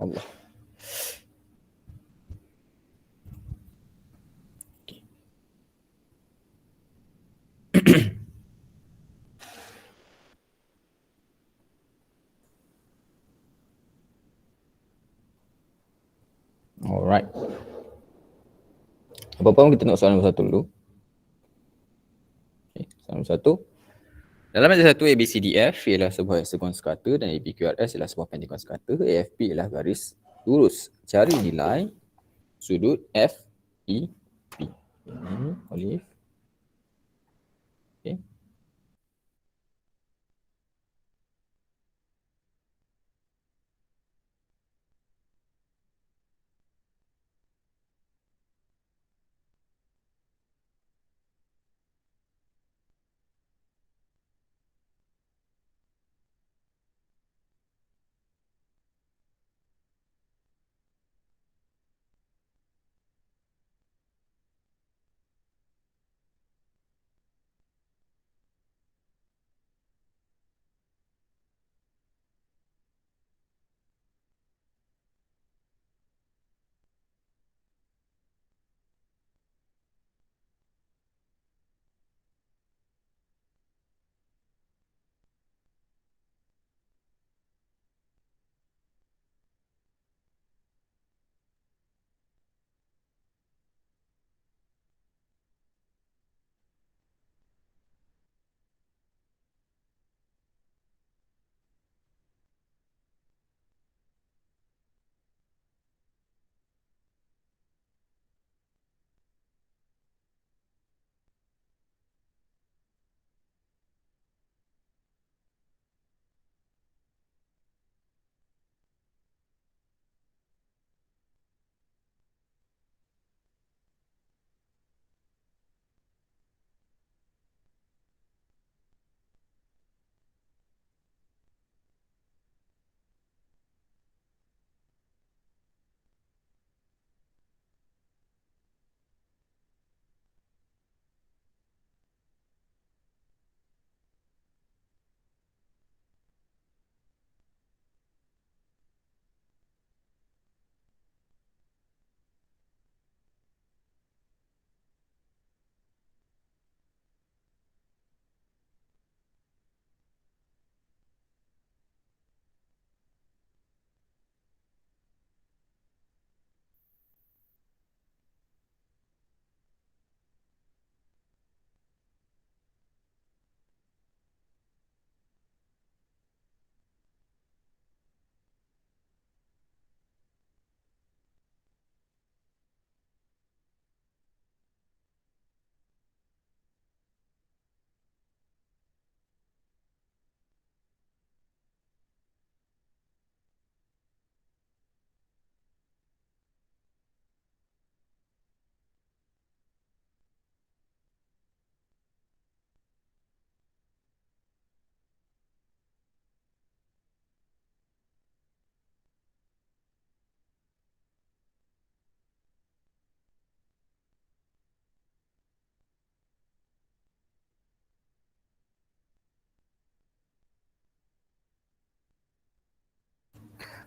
Allah. Alright. Apa-apa kita tengok soalan nombor 1 dulu. Okay, soalan nombor 1. Dalam majlis 1, ABCDF ialah sebuah heksagon sekata dan ABQRS ialah sebuah pentagon sekata. AFP ialah garis lurus. Cari nilai sudut FEP. Ini Olive. Okay.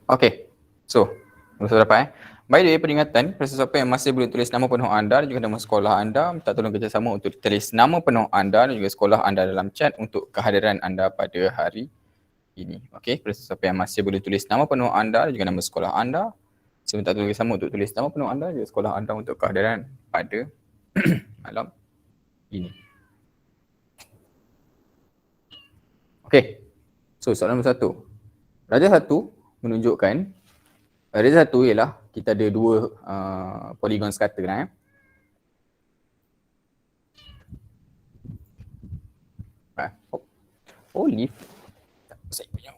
Okay. So, sudah dapat By the way, peringatan, sesiapa yang masih belum tulis nama penuh anda dan juga nama sekolah anda, minta tolong kerjasama untuk tulis nama penuh anda dan juga sekolah anda dalam chat untuk kehadiran anda pada hari ini. Okay, sesiapa yang masih belum tulis nama penuh anda dan juga nama sekolah anda, saya minta tolong kerjasama untuk tulis nama penuh anda dan juga sekolah anda untuk kehadiran pada malam ini. Okay, so soalan nombor 1. Raja 1 menunjukkan Raja 1 ialah kita ada dua polygon sekata kan. Olive. Saya punya.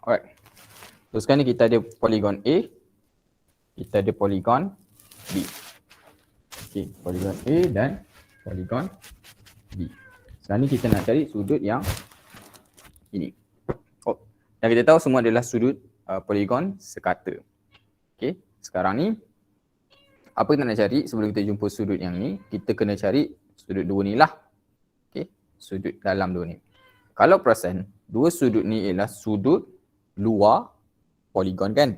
Alright. So sekarang ni kita ada polygon A, kita ada polygon B. Okay, polygon A dan polygon B. Sekarang ni kita nak cari sudut yang ini. Oh, yang kita tahu semua adalah sudut polygon sekata. Okay, sekarang ni apa kita nak cari sebelum kita jumpa sudut yang ni, kita kena cari sudut dua ni lah. Okay, sudut dalam dua ni. Kalau perasan, Dua sudut ni ialah sudut luar poligon kan?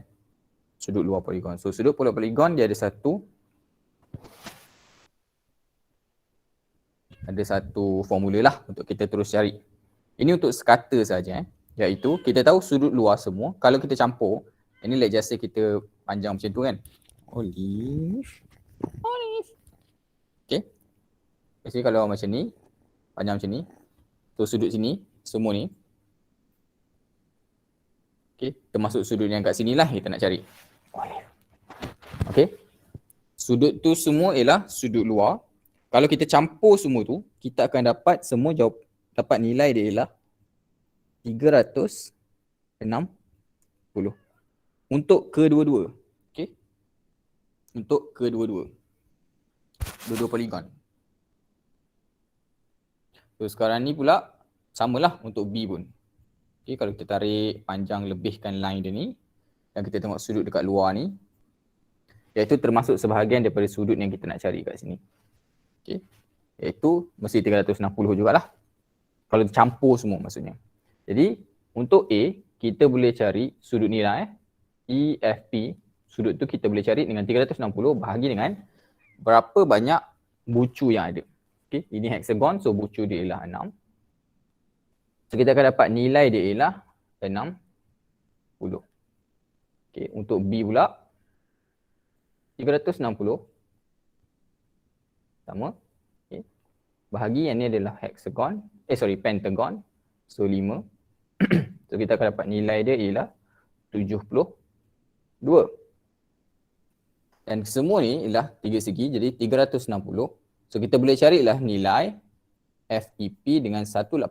Sudut luar poligon. So sudut poligon dia ada satu formula lah untuk kita terus cari. Ini untuk sekata saja iaitu kita tahu sudut luar semua. Kalau kita campur, ini let's just say kita panjang macam tu kan. Olive. Okay. Jadi kalau macam ni, panjang macam ni. So sudut sini, semua ni. Okay, termasuk sudut yang kat sini lah kita nak cari. Okay. Sudut tu semua ialah sudut luar. Kalau kita campur semua tu, kita akan dapat semua dapat nilai dia ialah 360 untuk kedua-dua. Okay. Untuk kedua-dua. Dua-dua poligon. So sekarang ni pula samalah untuk B pun. Okay, kalau kita tarik panjang lebihkan line dia ni dan kita tengok sudut dekat luar ni, iaitu termasuk sebahagian daripada sudut yang kita nak cari kat sini. Okay. Iaitu mesti 360 jugalah. Kalau campur semua maksudnya. Jadi untuk A, kita boleh cari sudut ni lah EFP. Sudut tu kita boleh cari dengan 360 bahagi dengan berapa banyak bucu yang ada. Okay. Ini hexagon, so bucu dia ialah 6. So kita akan dapat nilai dia ialah 60. Okay. Untuk B pula 360 sama. Okay. Bahagi yang ni adalah hexagon, pentagon. So 5. So kita akan dapat nilai dia ialah 72. Dan semua ni ialah tiga segi, jadi 360. So kita boleh carilah nilai FEP dengan 180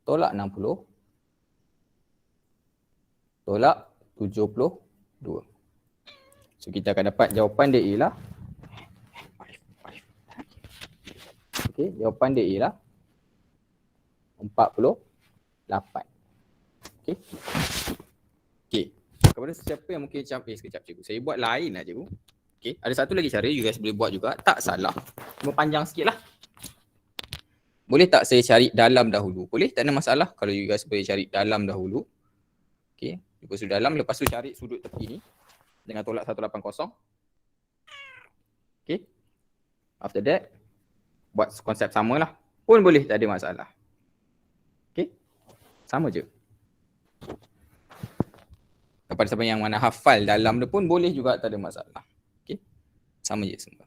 tolak 60 tolak 72. So kita akan dapat jawapan dia ialah jawapan dia ialah 48. Okey. Kepada sesiapa yang mungkin sekejap cikgu. Saya buat lain lah cikgu. Okey, ada satu lagi cara you guys boleh buat juga. Tak salah. Cuma panjang sikit lah. Boleh tak saya cari dalam dahulu? Boleh, tak ada masalah kalau you guys boleh cari dalam dahulu. Okey, cuba sudut dalam, lepas tu cari sudut tepi ni dengan tolak 180. Okey. After that, buat konsep sama lah. Pun boleh, tak ada masalah. Okey. Sama je. Kepada siapa yang mana hafal dalam dia pun boleh juga, tak ada masalah. Okey. Sama je semua.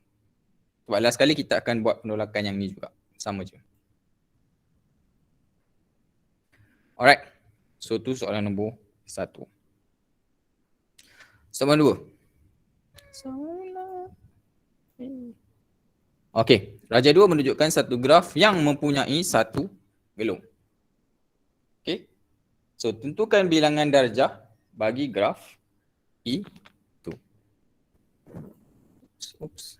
Sebab last kali kita akan buat penolakan yang ni juga. Sama je. Alright. So tu soalan nombor 1. Soalan 2. Okey, Raja 2 menunjukkan satu graf yang mempunyai satu gelung. Okey. So tentukan bilangan darjah bagi graf itu. Oops.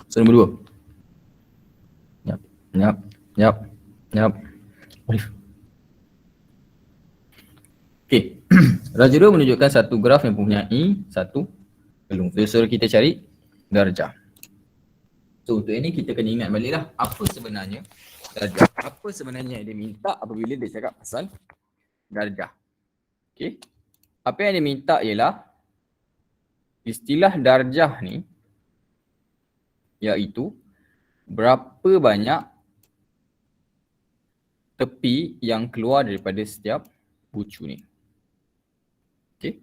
So nombor 2. Yap. Yap. Yap. Yap. Boleh. Okey. Raja 2 menunjukkan satu graf yang mempunyai satu gelung. So kita cari darjah. So untuk ini kita kena ingat balik lah apa sebenarnya darjah. Apa sebenarnya yang dia minta apabila dia cakap pasal darjah. Okey. Apa yang dia minta ialah istilah darjah ni iaitu berapa banyak tepi yang keluar daripada setiap bucu ni. Okay.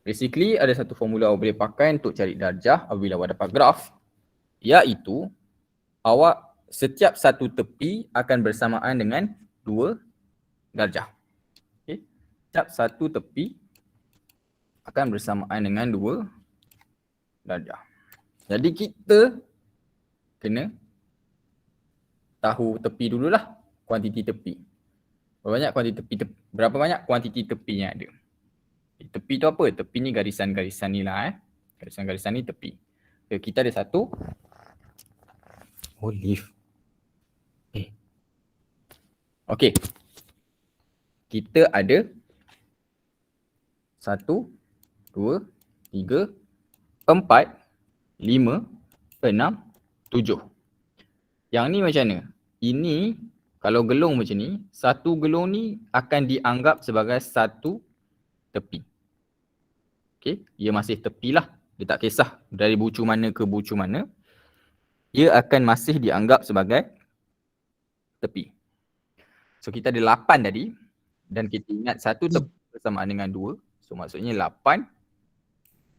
Basically ada satu formula awak boleh pakai untuk cari darjah apabila awak dapat graf, iaitu awak setiap satu tepi akan bersamaan dengan 2 darjah. Okay. Setiap satu tepi akan bersamaan dengan 2 darjah. Jadi kita kena tahu tepi dululah, kuantiti tepi. Berapa banyak kuantiti tepi yang ada. Tepi tu apa? Tepi ni garisan-garisan ni lah. Garisan-garisan ni tepi. Okay, kita ada satu. Oh, leaf. Okay. Kita ada 1, 2, 3, 4, 5, 6, 7. Yang ni macam mana? Ini kalau gelung macam ni, satu gelung ni akan dianggap sebagai satu tepi. Okay, ia masih tepi lah. Dia tak kisah dari bucu mana ke bucu mana. Ia akan masih dianggap sebagai tepi. So kita ada 8 tadi. Dan kita ingat satu tepi bersamaan dengan 2. So maksudnya 8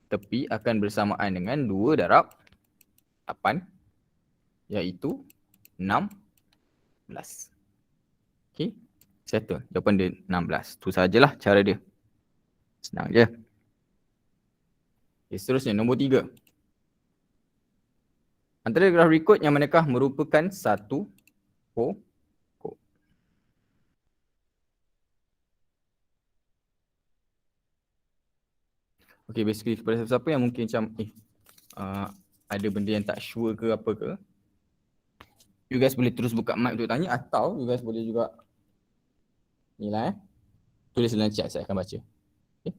tepi akan bersamaan dengan 2 darab 8. Iaitu 16. Okay. Settle. Jawapan dia 16. Tu sajalah cara dia. Senang je. Okay, seterusnya nombor 3. Antara graf berikut yang manakah merupakan satu pokok? Okay, basically kepada siapa-siapa yang mungkin macam ada benda yang tak sure ke apa ke, you guys boleh terus buka mic untuk tanya, atau you guys boleh juga ni lah tulis dalam chat, saya akan baca. Okay.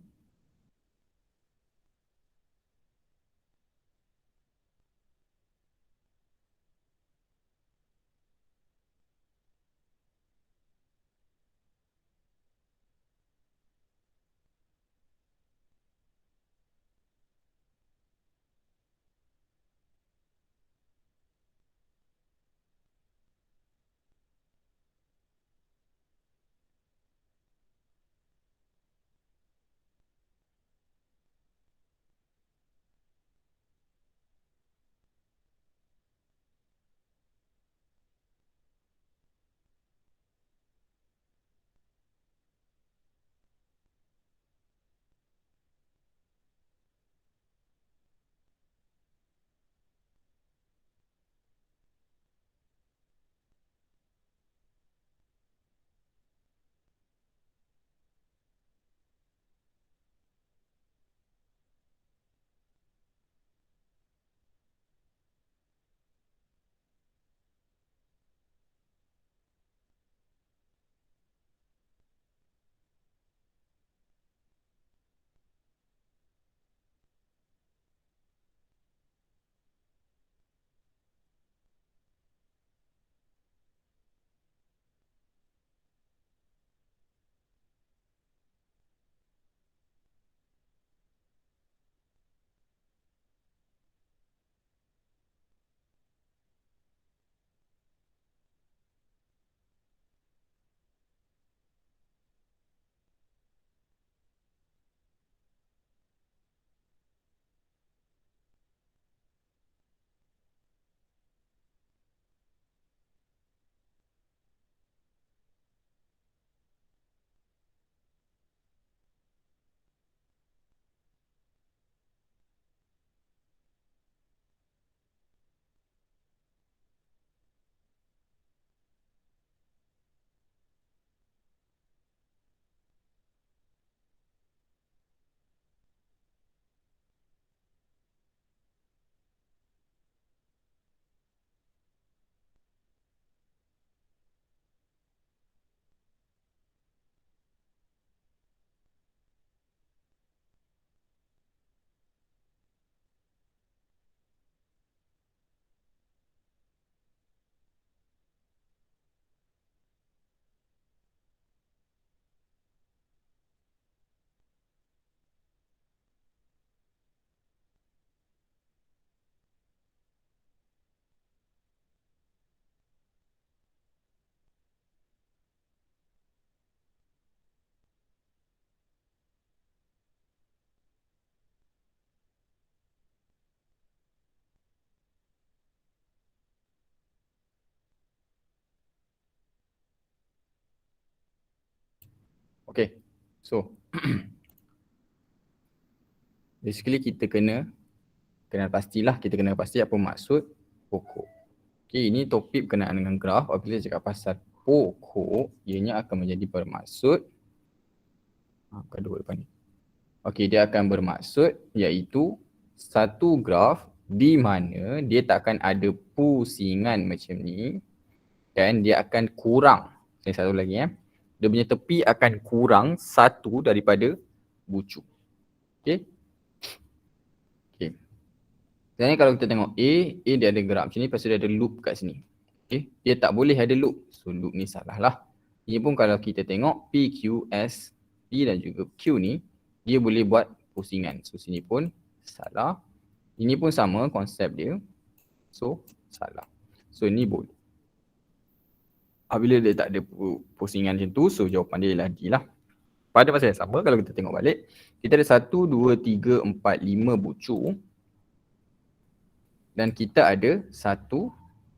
Okay, so basically kita kena pastilah, kita kena pasti apa maksud pokok. Okay, ini topik berkenaan dengan graf. Apabila cakap pasal pokok, ianya akan menjadi bermaksud kedua depan ni. Okay, dia akan bermaksud iaitu satu graf di mana dia takkan ada pusingan macam ni dan dia akan kurang. Satu lagi dia punya tepi akan kurang satu daripada bucu. Okay. Okay. Sebenarnya kalau kita tengok A dia ada graf macam ni, lepas tu dia ada loop kat sini. Okay. Dia tak boleh ada loop. So loop ni salah lah. Ini pun kalau kita tengok P, Q, S, P dan juga Q ni, dia boleh buat pusingan. So sini pun salah. Ini pun sama konsep dia. So salah. So ni boleh. Apabila dia tak ada pusingan macam tu, so jawapan dia ialah D lah. Pada masa yang sama, kalau kita tengok balik, kita ada 1, 2, 3, 4, 5 bucu. Dan kita ada 1,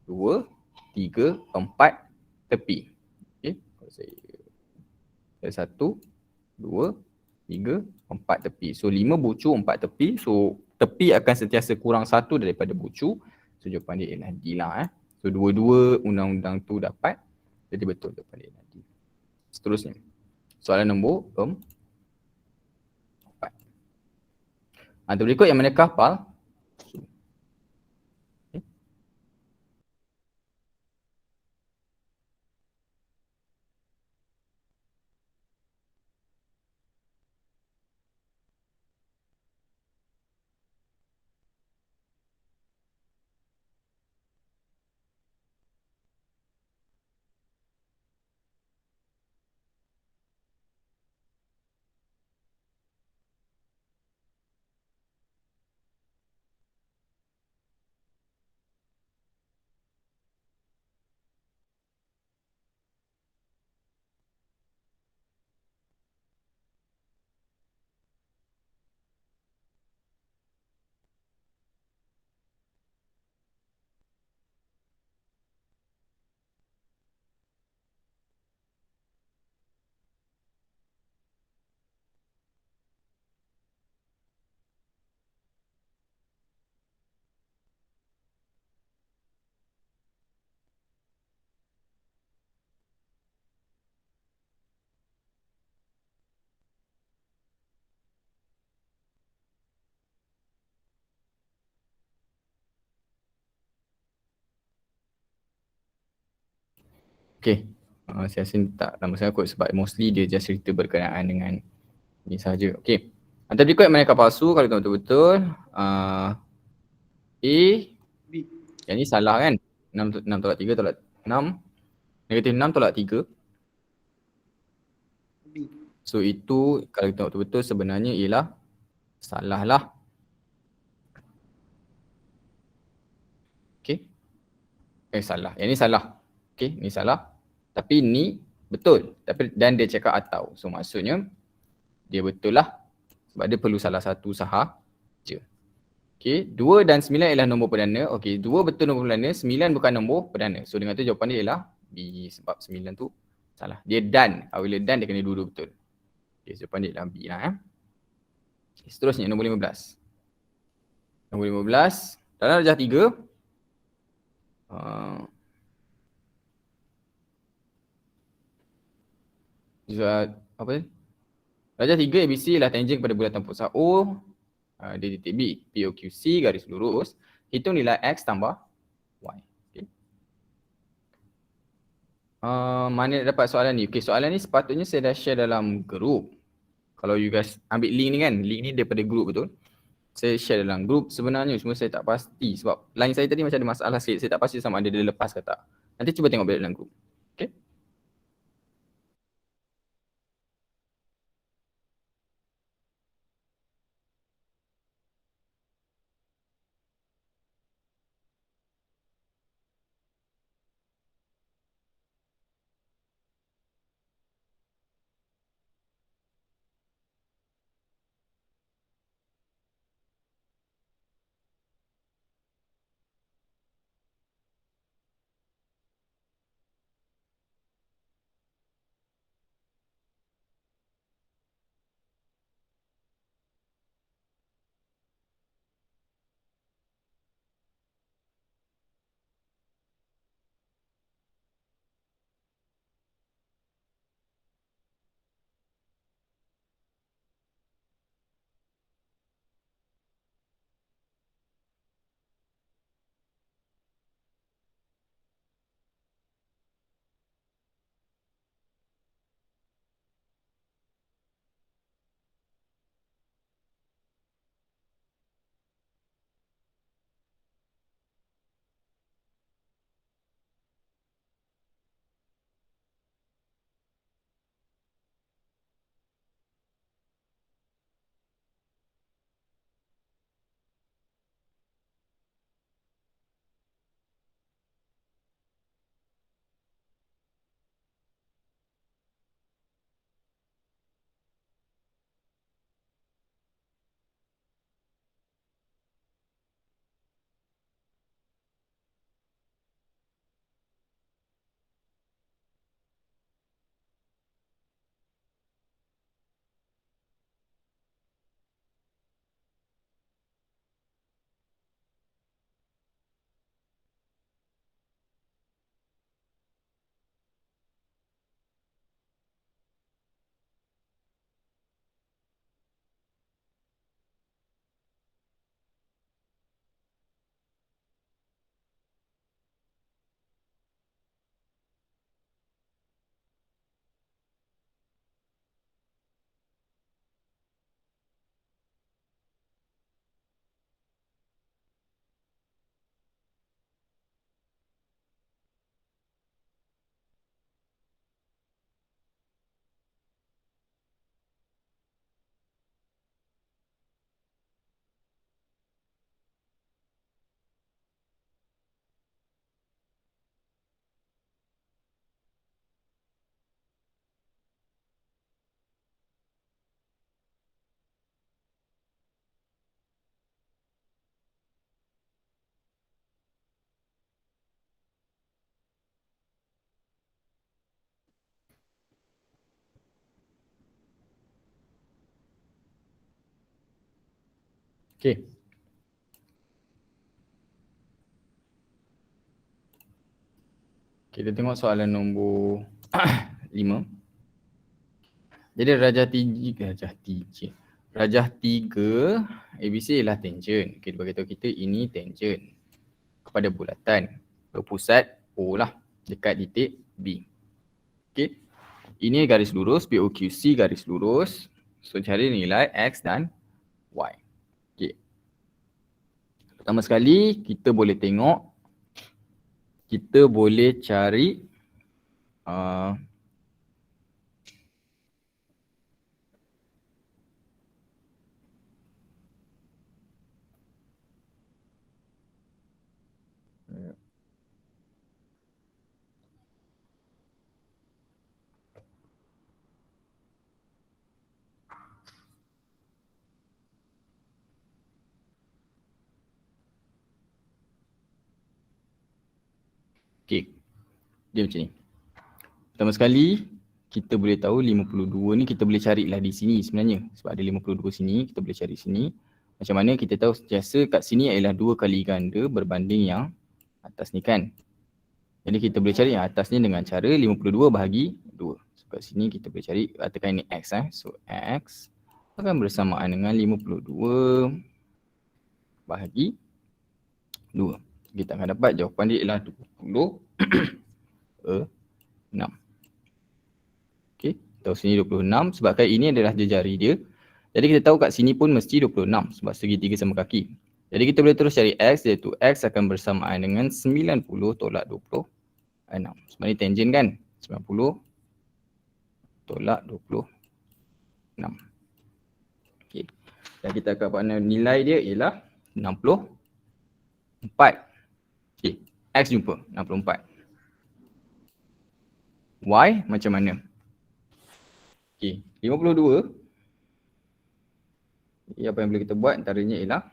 2, 3, 4 tepi. Okay. Ada 1, 2, 3, 4 tepi. So 5 bucu, 4 tepi. So tepi akan sentiasa kurang 1 daripada bucu. So jawapan dia ialah D lah. So dua-dua undang-undang tu dapat. Jadi betul jawapan dia ialah D. Seterusnya. Soalan nombor 4. Berikut yang manakah palsu? Okay. Saya rasa tak lama sangat kot sebab mostly dia just cerita berkenaan dengan ni sahaja. Okay. Antara berikut yang manakah palsu kalau kita betul-betul. A. B. Yang ni salah kan? 6 tolak 3 tolak 6. Negatif 6 tolak 3. B. So itu kalau kita betul-betul sebenarnya ialah salah lah. Okay. Salah. Yang ni salah. Okay, ni salah. Tapi ni betul. Dan dia cakap atau. So maksudnya dia betul lah. Sebab dia perlu salah satu sahaja. Okay, 2 dan 9 ialah nombor perdana. Okay, 2 betul nombor perdana, 9 bukan nombor perdana. So dengan tu jawapan dia ialah B sebab 9 tu salah. Dia dan. Apabila dan dia kena dua-dua betul. Okay, jawapan dia ialah B lah. Okay, seterusnya nombor 15. Nombor 15. Dalam darjah 3. Apa ni? Darjah 3 ABC ialah tangent kepada bulatan pusat O. Dia titik B. POQC garis lurus. Hitung nilai X tambah Y. Okay. Mana nak dapat soalan ni? Okay, soalan ni sepatutnya saya dah share dalam group. Kalau you guys ambil link ni kan, link ni daripada group betul. Saya share dalam group. Sebenarnya semua saya tak pasti sebab line saya tadi macam ada masalah sikit. Saya tak pasti sama ada dia lepas ke tak. Nanti cuba tengok balik dalam group. Okay. Okay. Kita tengok soalan nombor 5. Jadi rajah 3 ABC ialah tangent. Kita bagi tahu kita ini tangent kepada bulatan berpusat O lah dekat titik B. Okey. Ini garis lurus, POQC garis lurus. So cari nilai X dan Y. Okey. Pertama sekali kita boleh tengok, kita boleh cari okey. Dia macam ni. Pertama sekali, kita boleh tahu 52 ni kita boleh carilah di sini sebenarnya. Sebab ada 52 sini, kita boleh cari sini. Macam mana kita tahu sentiasa kat sini ialah 2 kali ganda berbanding yang atas ni kan. Jadi kita boleh cari yang atas ni dengan cara 52 bahagi 2. So kat sini kita boleh cari, katakan ini X. So X akan bersamaan dengan 52 bahagi 2. Kita akan dapat jawapan dia ialah 26. Okey, tahu sini 26 sebabkan ini adalah jari dia. Jadi kita tahu kat sini pun mesti 26 sebab segitiga sama kaki. Jadi kita boleh terus cari X, iaitu X akan bersamaan dengan 90 tolak 26. Sebenarnya tangent kan? 90 tolak 26. Okey. Dan kita akan dapat nilai dia ialah 64. Okey, X jumpa 64. Y macam mana? Okey, 52. Apa yang boleh kita buat antaranya ialah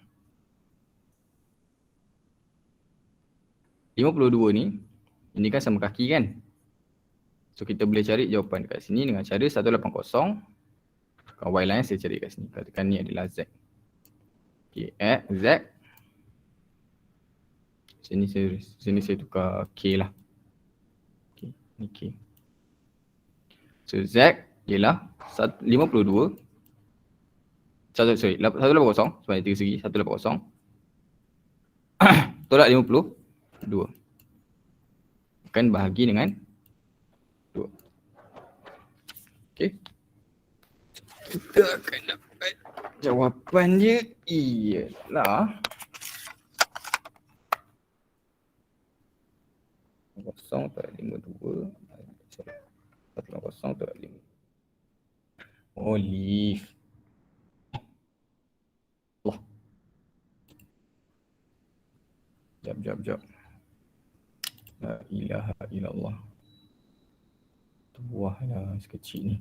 52 ni, ini kan sama kaki kan? So kita boleh cari jawapan dekat sini dengan cara 180. Kalau Y lain saya cari kat sini. Katakan ni adalah Z. Okay, Z. Sini saya tukar K lah. Okay, ni K. So Z ialah 52. 180 sebab tiga segi 180 tolak 52 akan bahagi dengan 2. Okey. Kita akan dapat jawapan dia ialah 0 tolak 52 180 tolak 5. Oh, leaf. Allah. Jap. La ilaha illallah. Tuahlah sekecil ni.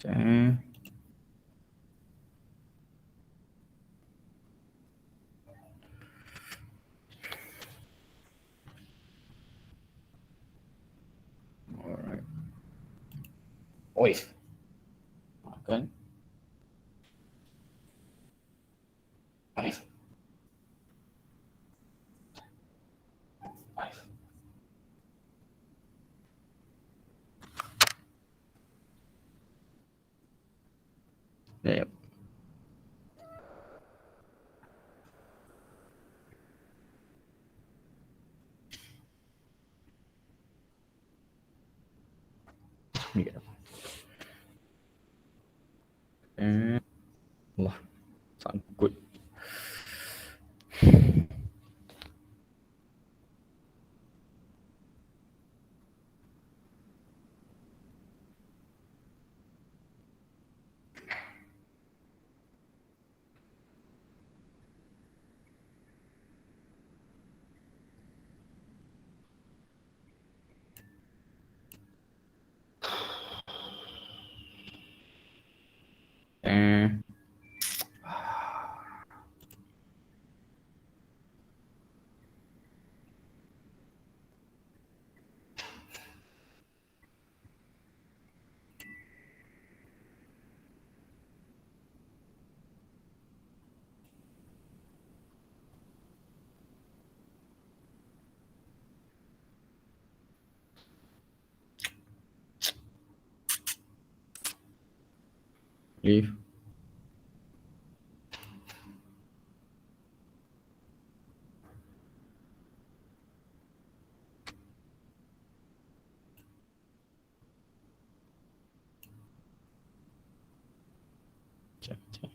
Macam alright. Oi. Makan. Arif. Yep. Ni kat Allah. Sangkut. Leave. Check, check.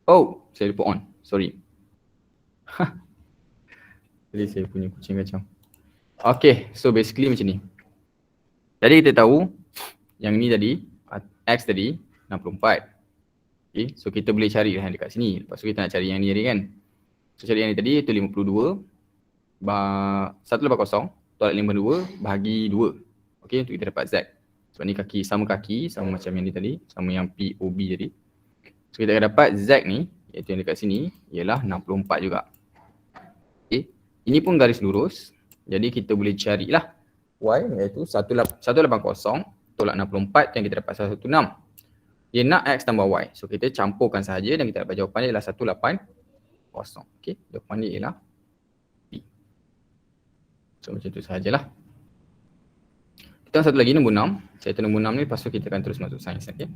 Oh, saya lupa on. Sorry. Jadi saya punya kucing kacau. Okay, so basically macam ni. Jadi kita tahu yang ni tadi, X tadi 64. Okay, so kita boleh cari yang dekat sini. Lepas tu kita nak cari yang ni tadi kan. So cari yang ni tadi tu 52. 180 tolak 52 bahagi 2. Okay, untuk kita dapat Z. Sebab ni kaki, sama macam yang ni tadi. Sama yang POB tadi. So kita akan dapat Z ni, iaitu yang dekat sini, ialah 64 juga. Okay, ini pun garis lurus. Jadi kita boleh carilah Y iaitu 180 tolak 64 yang kita dapat 116. Dia nak X tambah Y. So kita campurkan sahaja dan kita dapat jawapan dia ialah 180. Okay, jawapan dia ialah B. So macam tu sahajalah. Kita satu lagi nombor 6. Saya akan nombor 6 ni, lepas tu kita akan terus masuk sains. Okay.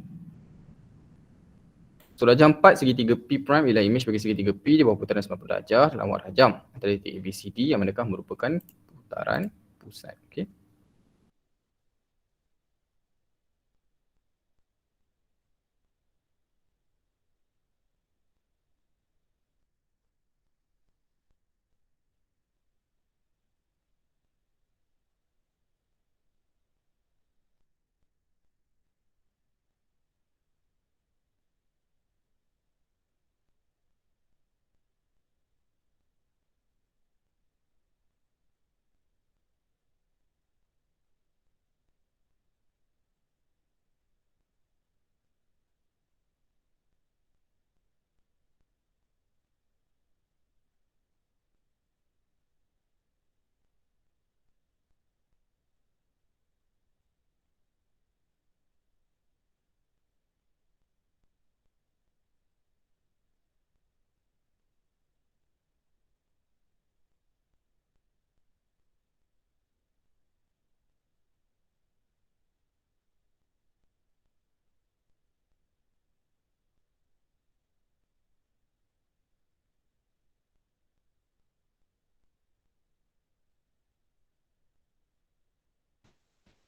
So darjah 4 segitiga P prime ialah imej bagi segitiga P di bawah putaran 90 darjah dalam wadah jam antara titik ABCD yang manakah merupakan putaran pusat. Okay.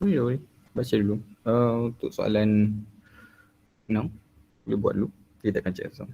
Boleh. Baca dulu. Untuk soalan 6, boleh buat dulu. Kita akan cek sama.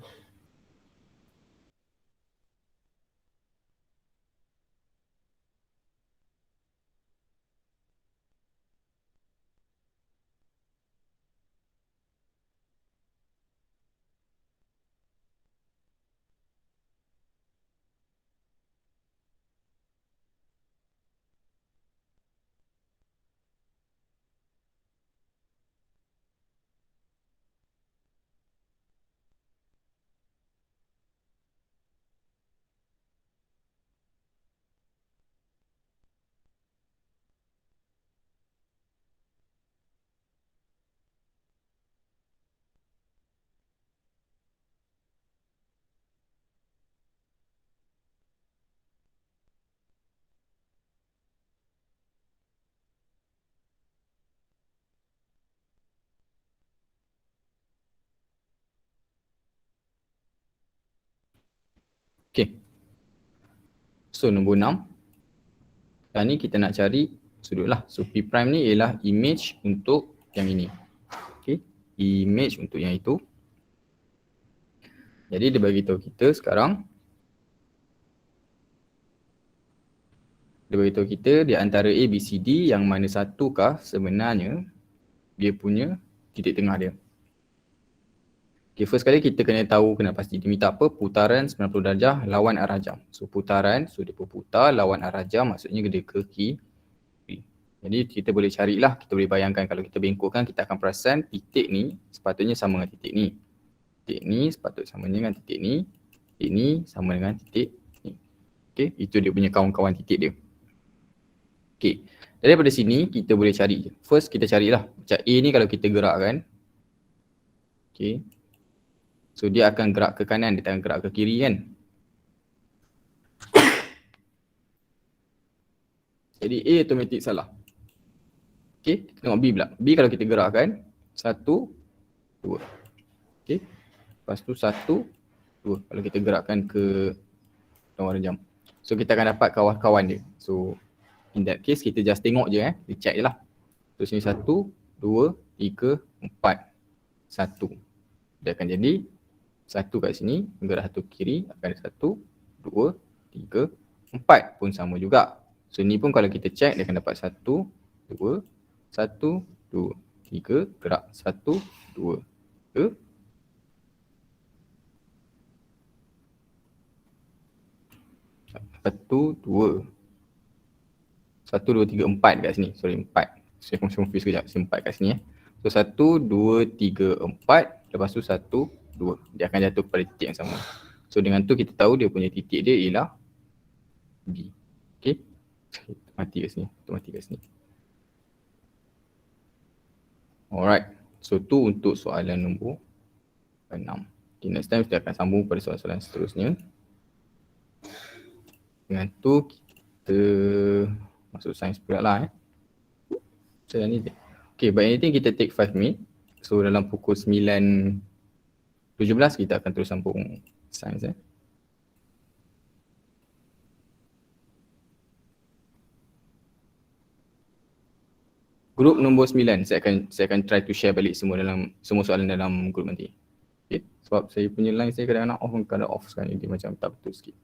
Okay. So nombor 6. Sekarang ni kita nak cari sudut lah. So P prime ni ialah image untuk yang ini. Okay. Image untuk yang itu. Jadi dia bagi tahu kita sekarang. Dia bagi tahu kita di antara A, B, C, D yang mana satukah sebenarnya dia punya titik tengah dia. Okay, first kali kita kena tahu, kena pasti dia minta apa? Putaran 90 darjah lawan arah jam. So putaran, so dia berputar lawan arah jam, maksudnya dia ke kiri. Jadi kita boleh carilah, kita boleh bayangkan kalau kita bengkokkan, kita akan perasan titik ni sepatutnya sama dengan titik ni. Titik ni sepatutnya sama dengan titik ni. Titik ni sama dengan titik ni. Okay, itu dia punya kawan-kawan titik dia. Okay, daripada sini kita boleh cari. First kita carilah, macam A ni kalau kita gerakkan. Okay. So dia akan gerak ke kanan, dia akan gerak ke kiri kan. Jadi A automatik salah. Okay, kita tengok B pula. B kalau kita gerakkan, 1, 2. Okay, lepas tu 1, 2. Kalau kita gerakkan ke lawan jam. So kita akan dapat kawan-kawan dia. So in that case kita just tengok je dia check je lah. So sini 1, 2, 3, 4. 1. Dia akan jadi 1 kat sini, gerak 1 kiri, akan ada 1, 2, 3, 4 pun sama juga. So ni pun kalau kita check dia akan dapat 1, 2, 1, 2, 3, gerak 1, 2, ke 1, 2, 1, 2, 3, 4 kat sini. Sorry, 4. Saya confuse sekejap. 4 kat sini. So 1, 2, 3, 4. Lepas tu 1, 2. Dia akan jatuh kepada titik yang sama. So dengan tu kita tahu dia punya titik dia ialah B. Okay. Mati kat sini. Mati kat sini. Alright. So tu untuk soalan nombor 6. Okay, next time kita akan sambung pada soalan-soalan seterusnya. Dengan tu kita masuk sains pula lah Macam ni. Okay, by anything kita take 5 minit. So dalam pukul 9.17 kita akan terus sambung sains Grup nombor 9, saya akan try to share balik semua soalan dalam grup nanti. Okay, sebab saya punya line saya kadang-kadang off sekarang ni, dia macam tak betul sikit.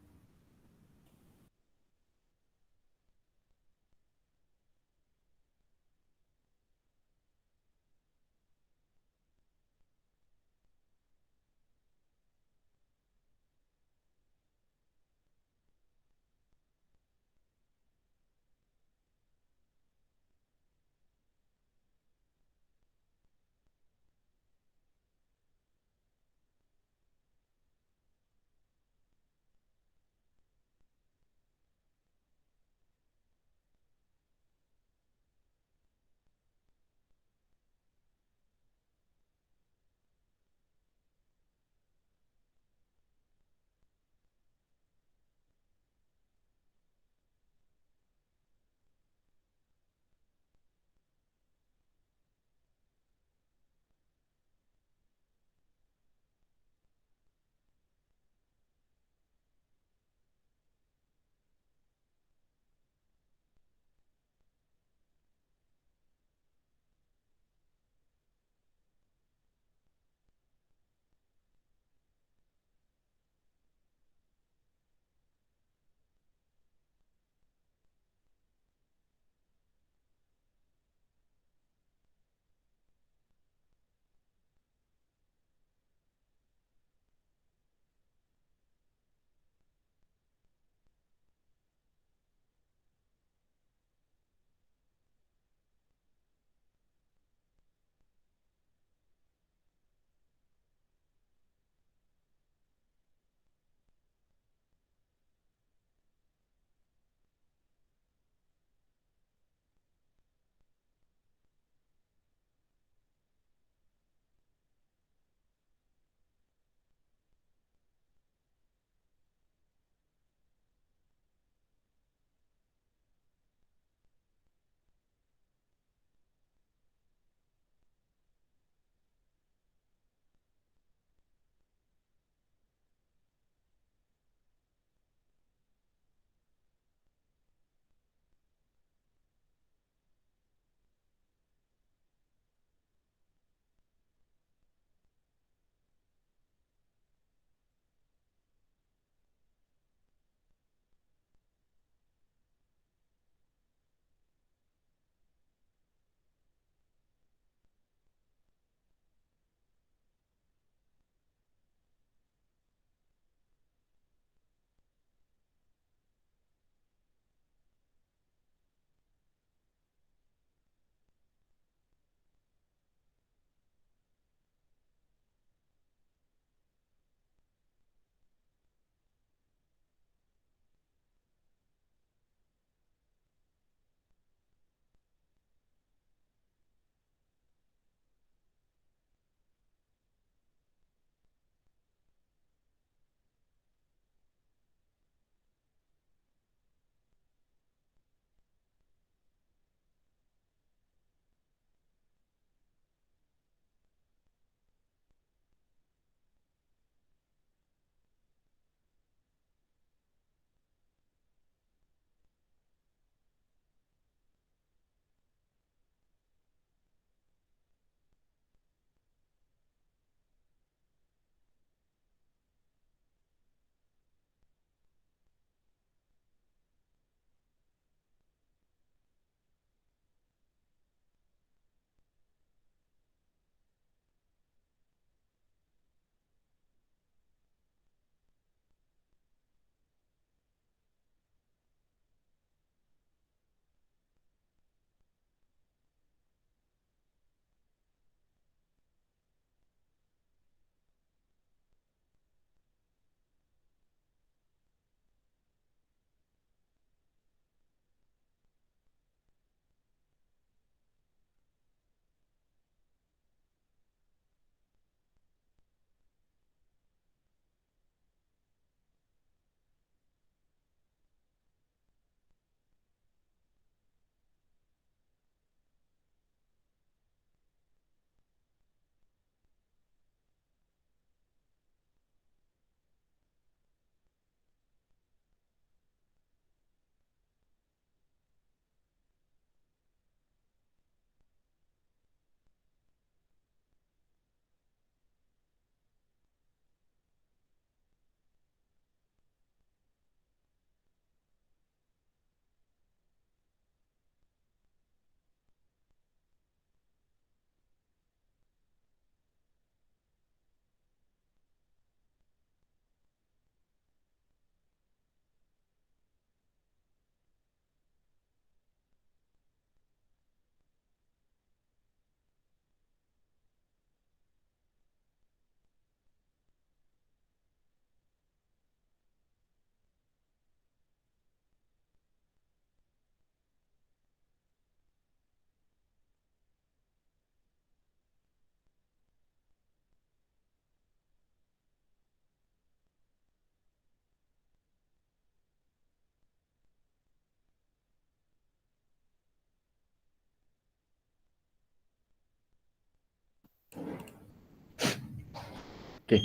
Okay.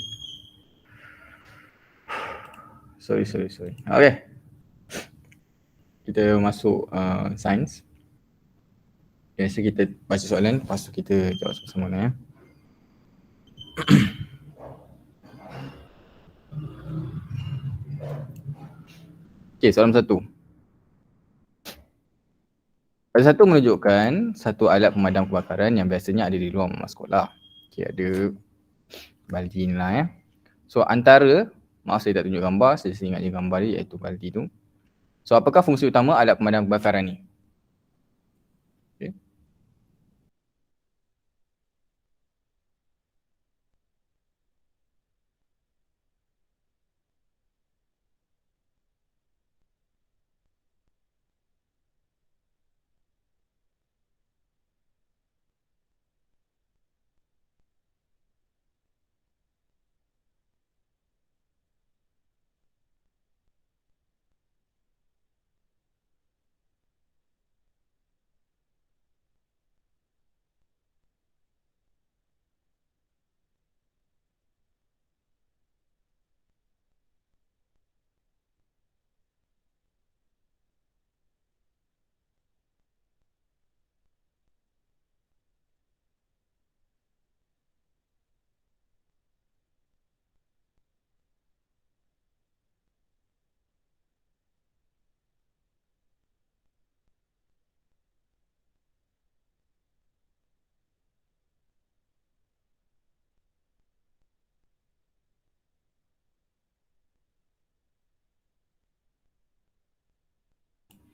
Sorry. Okay. Kita masuk sains. Biasa kita baca soalan, lepas tu kita jawab sama-sama lah ya. Okay, soalan satu. Soalan satu menunjukkan satu alat pemadam kebakaran yang biasanya ada di luar rumah sekolah. Okay, ada baldi ni lah ya. So antara, maaf saya tak tunjuk gambar, saya ingat je gambar dia iaitu baldi tu. So apakah fungsi utama alat pemadam kebakaran ni? Okay.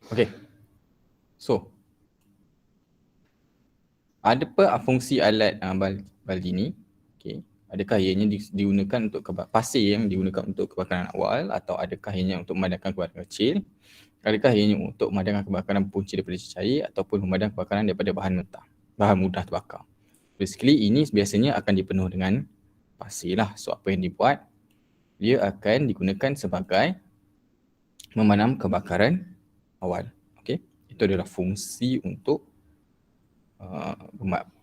Okay. So, ada apa fungsi alat baldi ni? Okay. Adakah ianya digunakan untuk pasir yang digunakan untuk kebakaran awal atau adakah ianya untuk memadamkan kebakaran kecil? Adakah ianya untuk memadamkan kebakaran punca daripada cecair ataupun memadamkan kebakaran daripada bahan mentah, bahan mudah terbakar? Basically ini biasanya akan dipenuh dengan pasir lah. So apa yang dibuat? Dia akan digunakan sebagai memadam kebakaran awal. Okay. Itu adalah fungsi untuk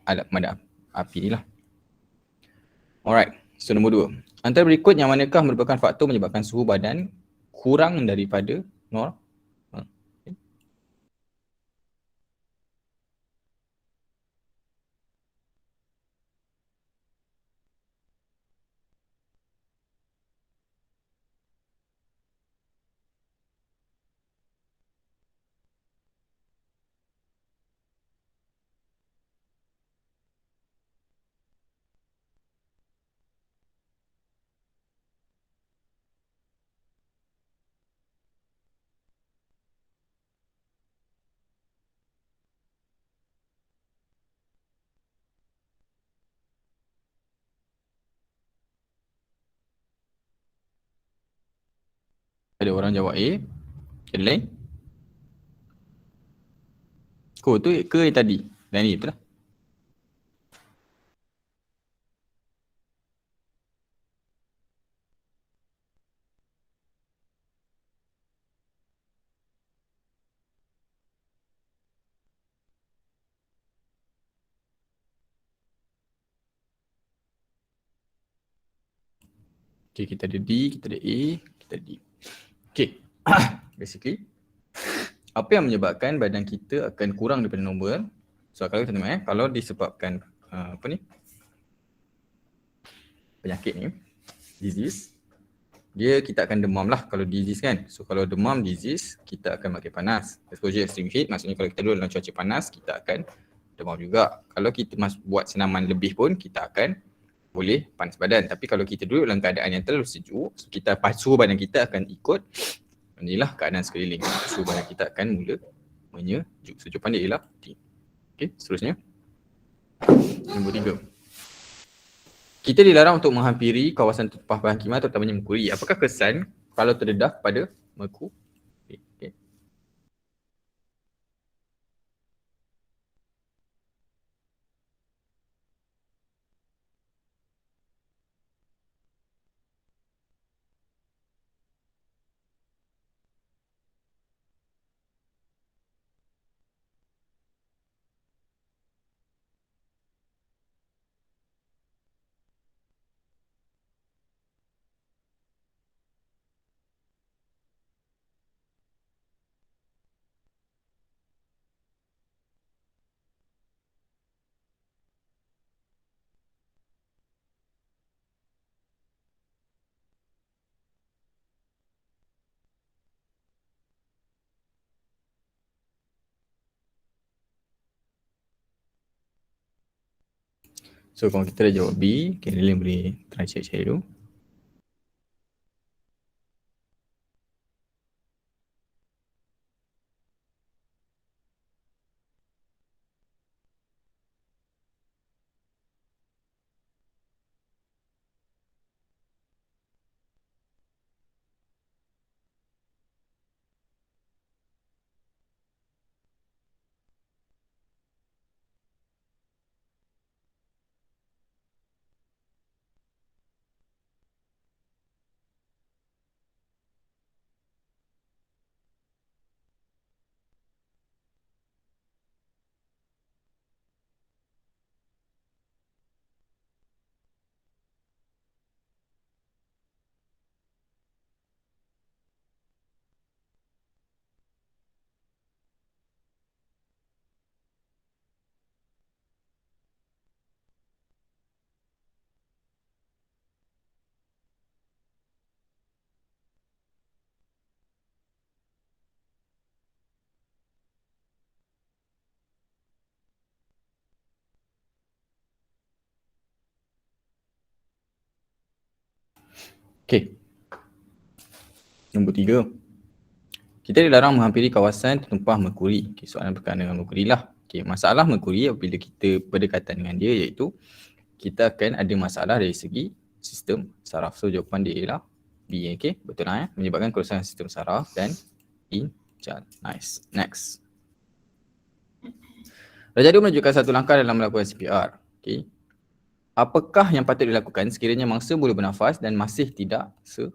alat pemadam api ni lah. Alright, so nombor 2. Antara berikut yang manakah merupakan faktor menyebabkan suhu badan kurang daripada normal? Okay. Ada orang jawab A. Ada lain? Tu ke tadi? Dan ni betul lah. Okay, kita ada D, kita ada A, kita ada D. Okay, basically apa yang menyebabkan badan kita akan kurang daripada normal? So kalau kita tengok kalau disebabkan apa ni? Penyakit ni, disease, kita akan demam lah kalau disease kan. So kalau demam disease, kita akan makin panas. Exposure extreme heat, maksudnya kalau kita duduk dalam cuaca panas, kita akan demam juga. Kalau kita buat senaman lebih pun, kita akan boleh panas badan. Tapi kalau kita duduk dalam keadaan yang terlalu sejuk, so suhu badan kita akan ikut inilah keadaan sekeliling. Suhu badan kita akan mula menyejuk. So jawapan dia ialah D. Okay, seterusnya. Nombor 3. Kita dilarang untuk menghampiri kawasan tumpah bahan kimia terutamanya merkuri. Apakah kesan kalau terdedah pada merkuri? Okay. So kalau kita dah jawab B, okay, Lilian boleh try cari dulu. Okay. Nombor 3. Kita dilarang menghampiri kawasan tertumpah merkuri. Okay, soalan berkaitan dengan merkuri lah. Okay, masalah merkuri apabila kita berdekatan dengan dia iaitu kita akan ada masalah dari segi sistem saraf. So jawapan dia ialah B. Okay, betul lah menyebabkan kerosakan sistem saraf dan ginjal. Nice. Next. Darjah 2 menunjukkan satu langkah dalam melakukan CPR. Okay. Apakah yang patut dilakukan sekiranya mangsa boleh bernafas dan masih tidak sedar?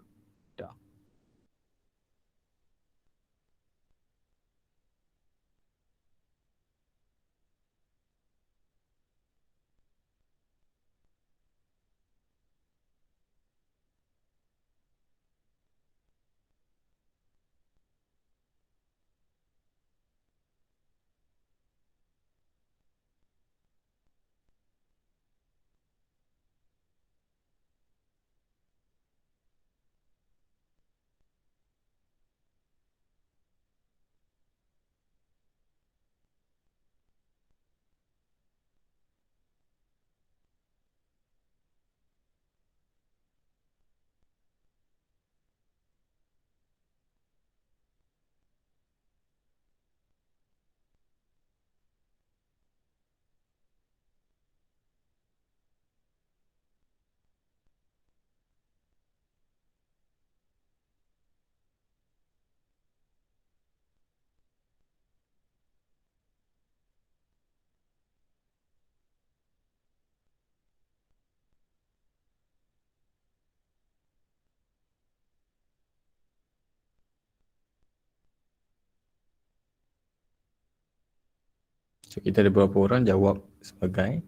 So kita ada beberapa orang jawab sebagai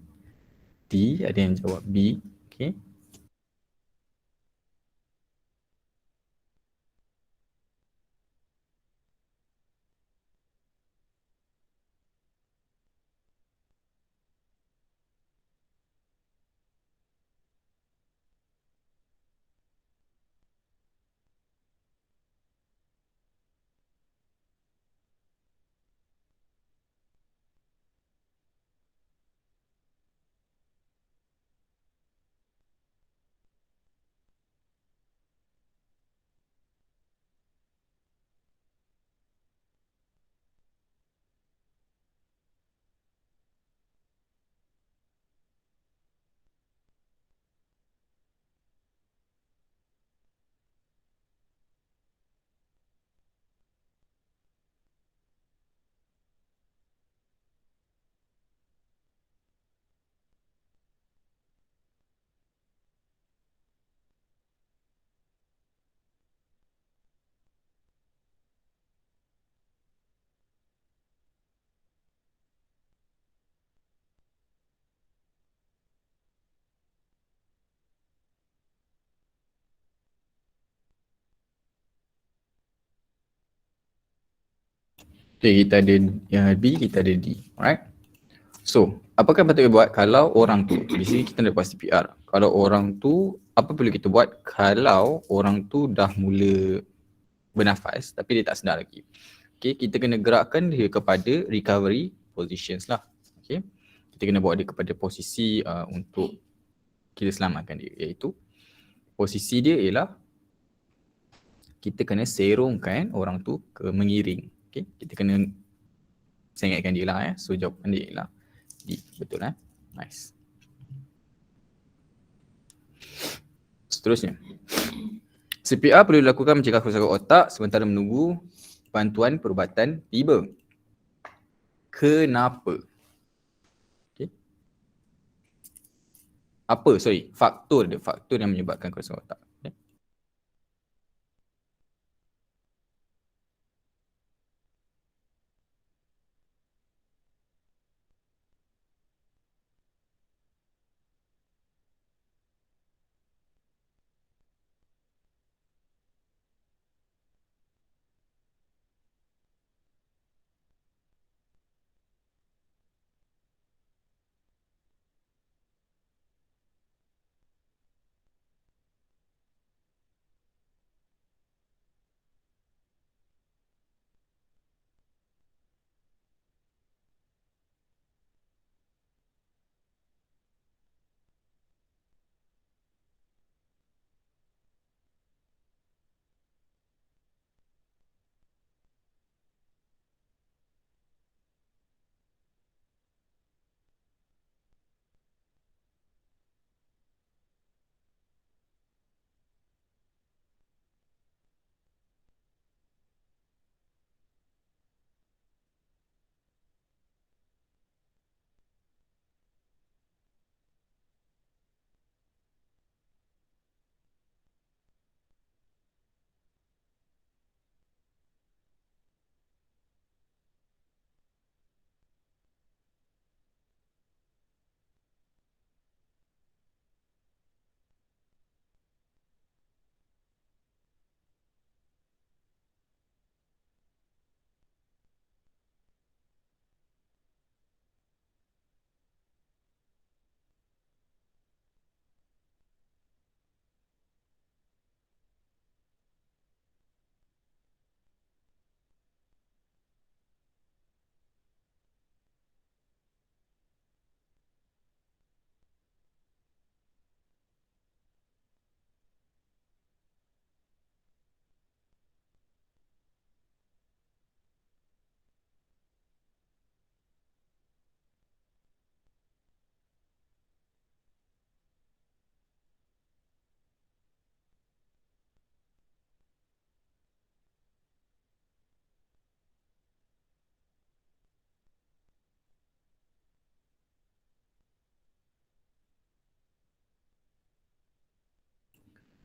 D, ada yang jawab B. Okay. Okay, kita ada B, kita ada D. Alright. So, apakah patut kita buat kalau orang tu, di sini kita nak buat CPR. Kalau orang tu, apa perlu kita buat kalau orang tu dah mula bernafas tapi dia tak sedar lagi. Okay, kita kena gerakkan dia kepada recovery positions lah. Okay, kita kena bawa dia kepada posisi untuk kita selamatkan dia, iaitu posisi dia ialah kita kena serongkan orang tu ke mengiring. Okay? Kita kena sengatkan dia lah. So jawapan dia ialah D. Betul Nice. Seterusnya. CPR perlu dilakukan mencegah kerosakan otak sementara menunggu bantuan perubatan tiba. Kenapa? Okay. Faktor yang menyebabkan kerosakan otak. Okay.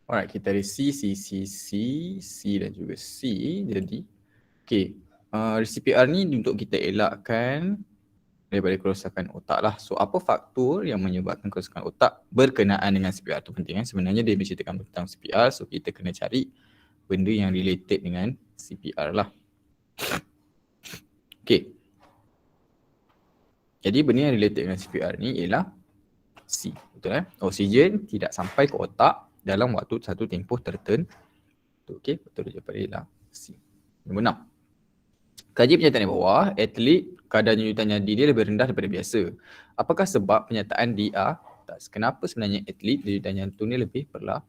Alright, kita ada C, C, C, C, C dan juga C. Jadi, okay. CPR ni untuk kita elakkan daripada kerosakan otak lah. So, apa faktor yang menyebabkan kerosakan otak berkenaan dengan CPR tu penting Sebenarnya dia menceritakan tentang CPR, so kita kena cari benda yang related dengan CPR lah. Okay. Jadi, benda yang related dengan CPR ni ialah C. Betul Oksigen tidak sampai ke otak dalam waktu satu tempoh tertentu. Okey, betul jawapan dia ialah C. Nombor 6. Kaji pernyataan di bawah, atlet kadar nyunyutan nadi dia lebih rendah daripada biasa. Apakah sebab pernyataan di atas? Kenapa sebenarnya atlet nyunyutan jantung dia lebih perlahan?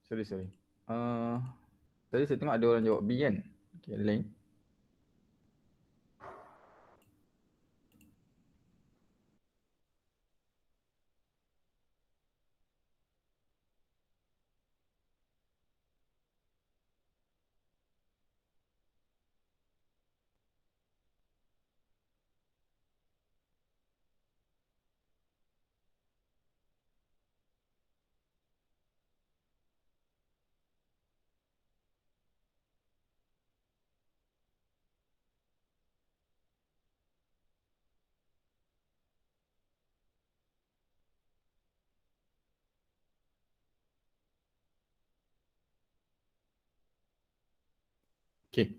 Sorry. Tadi saya tengok ada orang jawab B kan? Okay, ada lain? Okay.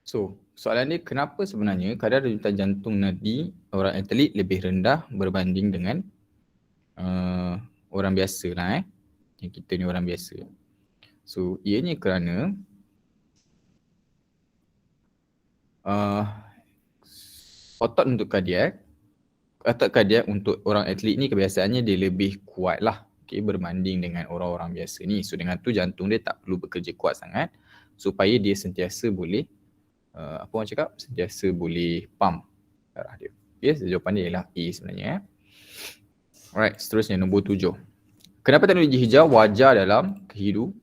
So, soalan ni kenapa sebenarnya kadar denyutan jantung nadi orang atlet lebih rendah berbanding dengan orang biasa lah Yang kita ni orang biasa. So, ianya kerana otot kardiak untuk orang atlet ni kebiasaannya dia lebih kuat lah berbanding dengan orang-orang biasa ni. So, dengan tu jantung dia tak perlu bekerja kuat sangat supaya dia sentiasa boleh apa orang cakap, sentiasa boleh pump darah dia. Okay, so jawapan dia ialah A sebenarnya. Alright, seterusnya nombor 7. Kenapa teknologi hijau wajar dalam kehidupan?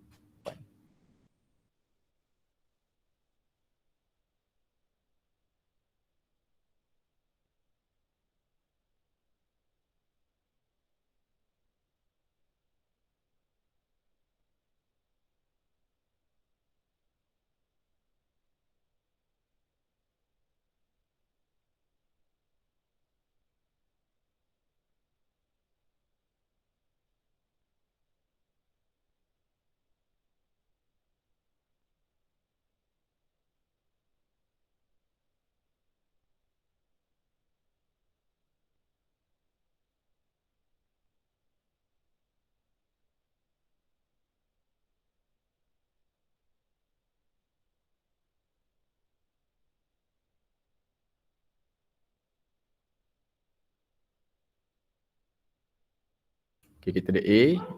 Okay, kita ada A.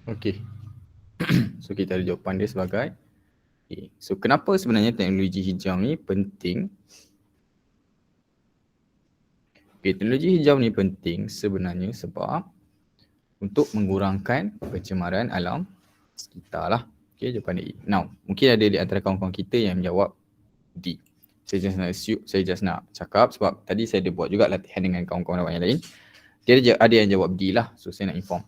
Okay. So, kita ada jawapan dia sebagai A. So, kenapa sebenarnya teknologi hijau ni penting? Okay, teknologi hijau ni penting sebenarnya sebab untuk mengurangkan pencemaran alam sekitar lah. Okay, jawapan dia A. Now, mungkin ada di antara kawan-kawan kita yang menjawab D. Saya just nak cakap sebab tadi saya ada buat juga latihan dengan kawan-kawan yang lain. Dia ada yang jawab D lah. So, saya nak inform.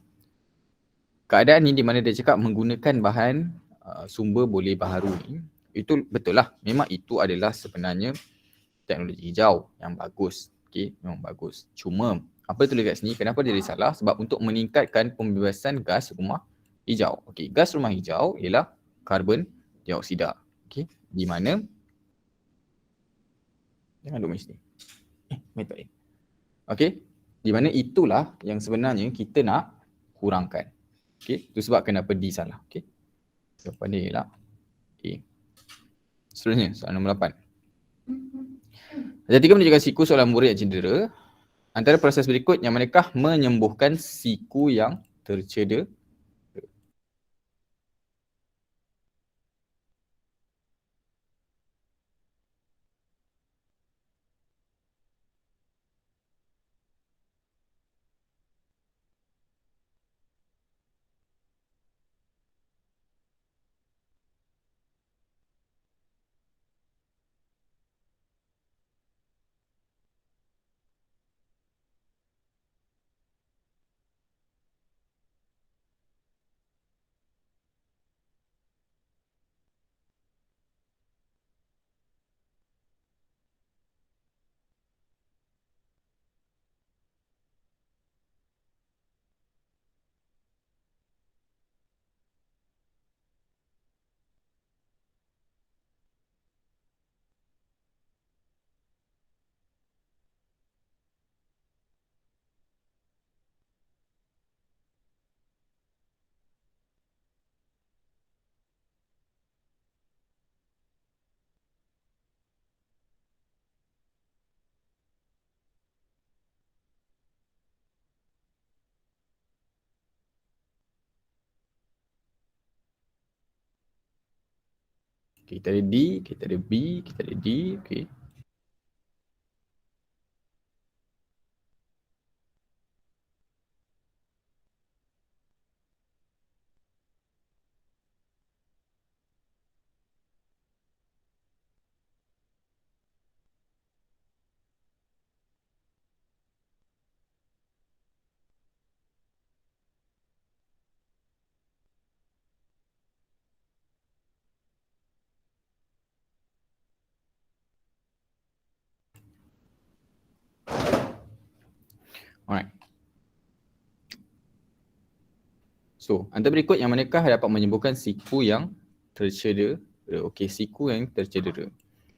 Keadaan ni di mana dia cakap menggunakan bahan sumber boleh baharu ni, itu betul lah. Memang itu adalah sebenarnya teknologi hijau yang bagus. Okay, memang bagus. Cuma, apa tulis kat sini, kenapa dia salah? Sebab untuk meningkatkan pembebasan gas rumah hijau. Okay, gas rumah hijau ialah karbon dioksida. Okay, di mana jangan duduk sini. Metode lain. Okay, di mana itulah yang sebenarnya kita nak kurangkan. Okay, itu sebab kenapa D salah. Okay, jawapan dia ialah A. Seterusnya, soalan nombor 8. Ada 3 menunjukkan siku seorang murid yang cedera. Antara proses berikut yang manakah menyembuhkan siku yang tercedera? Okay, kita ada D, kita ada B, kita ada D. Okay. Alright. So, antara berikut yang manakah dapat menyembuhkan siku yang tercedera? Okey, siku yang tercedera.